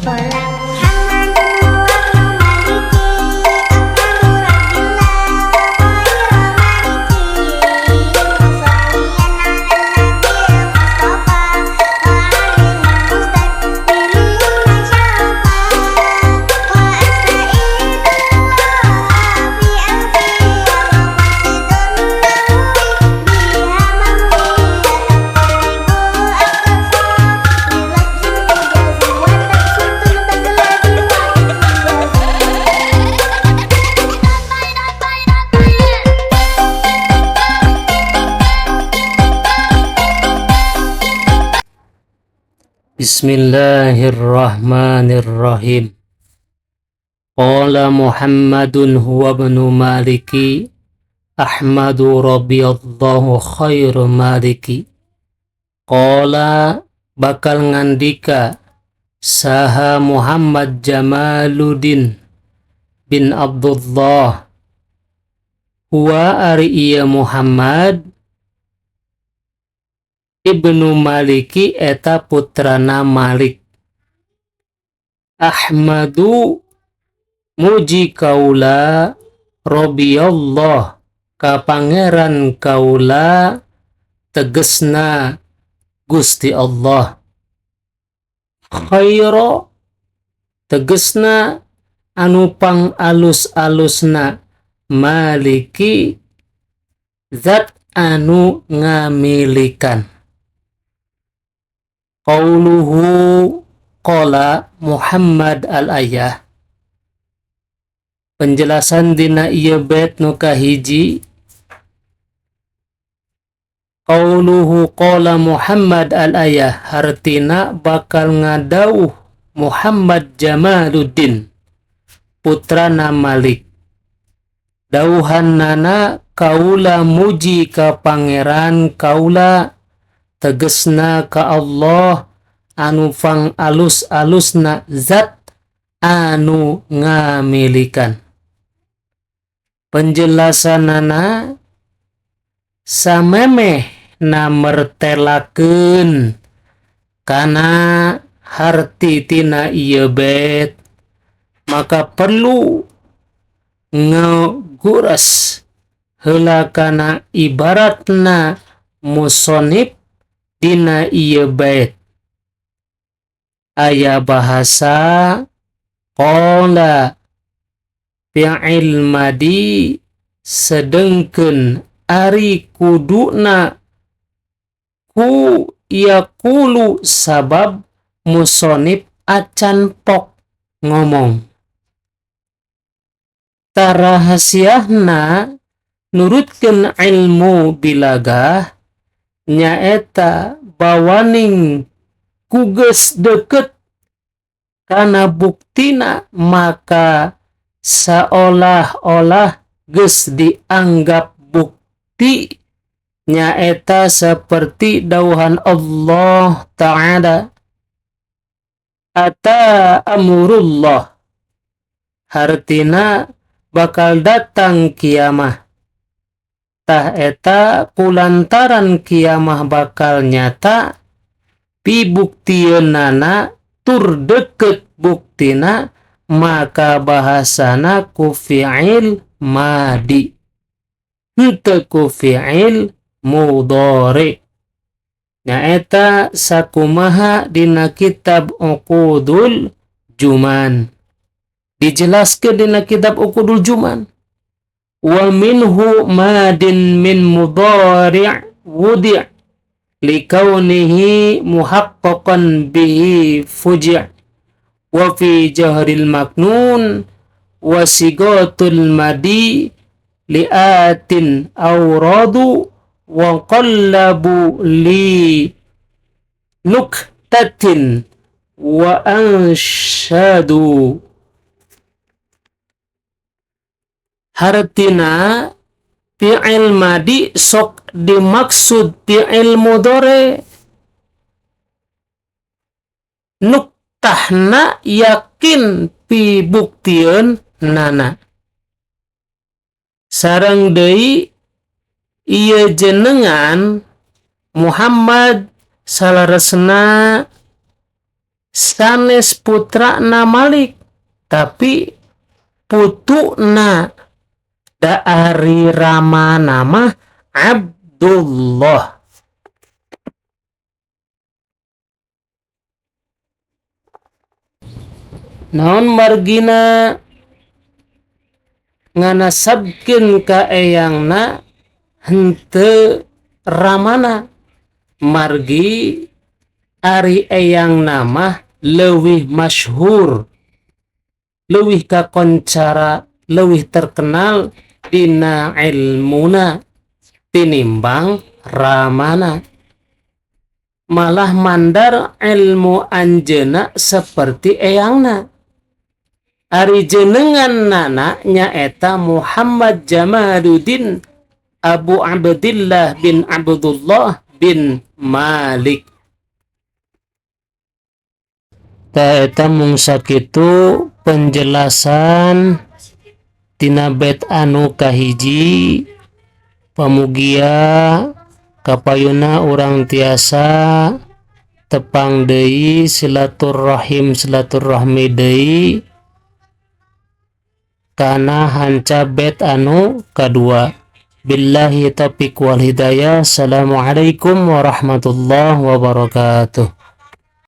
Qala Muhammadun wabnu maliki akmalu rabbillah khairu maliki musalliyan ala nabil mustafa wa alihil mustakbirin masyafa wa astaghfirullah fi anfi wa maqasidun nahwi biha mahwi yataqarribu aqsa bilabzil ijazi wa taksutun tagladi wa Bismillahirrahmanirrahim. Qala Muhammadun huwa ibnu maliki ahmadu rabbiyallahu khairu maliki. Qala bakal ngandika saha Muhammad Jamaluddin bin Abdullah huwa ari iya Muhammad ibnu maliki eta putrana Malik. Ahmadu muji kaula Robiyallah ka pangeran kaula tegesna Gusti Allah. Khairo tegesna anu pang alus-alusna maliki zat anu ngamilikan. Qauluhu qala Muhammad al-ayah. Penjelasan dina ieu bait nu kahiji. Qauluhu qala Muhammad al-ayah hartina bakal ngadauh Muhammad Jamaluddin putrana Malik. Dauhannana kaula muji ka pangeran kaula tegesna ka Allah anu pang alus-alusna zat anu ngamilikan. Penjelasanana samemeh na mertelakeun kana harti tina ieu bait maka perlu ngaguras heula kana ibaratna musonib dina ieu bait. Aya bahasa qala fi'il madi sedengkeun ari kuduna ku yaqulu sabab musonib acan pok ngomong. Tarahasiahna nurutkeun ilmu bilagah nyaeta bawaning kugeus deukeut kana buktina maka seolah-olah geus dianggap bukti nyaeta seperti dauhan Allah Ta'ala ata amrullah hartina bakal datang kiamah. Tah eta kulantaran kiamah bakal nyata pibuktiyeunana tur deukeut buktina maka bahasana ku fi'il madi henteu ku fi'il mudhari. Nyaeta sakumaha dina kitab Uqudul Juman. Dijelaskeun dina kitab Uqudul Juman. Wa minhu madin min mudhari' wudi' likaunihi muhaqqaqan bihi fuji' wa fi jahril maknun wa sigatul madi li'atin awradu wa qallabu li nuktatin wa anshadu. Hartina fi'il madi sok dimaksud fi'il mudhari. Nuktahna yakin pibuktiun nana. Sareng deui ieu jenengan Muhammad salaresna sanes putrana Malik, tapi putuna da ari rama nama Abdullah. Naon margina nganasabkeun ka eyangna henteu ramana, margi ari eyang nama leuwih masyhur, leuwih kakoncara, leuwih terkenal dina ilmuna tinimbang ramana. Malah mandar ilmu anjeuna seperti eyangna. Ari jenengan nana nyaeta Muhammad Jamaluddin Abu Abdillah bin Abdullah bin Malik. Ta eta mung sakitu penjelasan tina bait anu kahiji. Pamugia kapayuna urang tiasa tepang deui silaturahmi deui kana hanca bait anu kadua. Billahi taufiq wal hidayah. Assalamualaikum warahmatullahi wabarakatuh.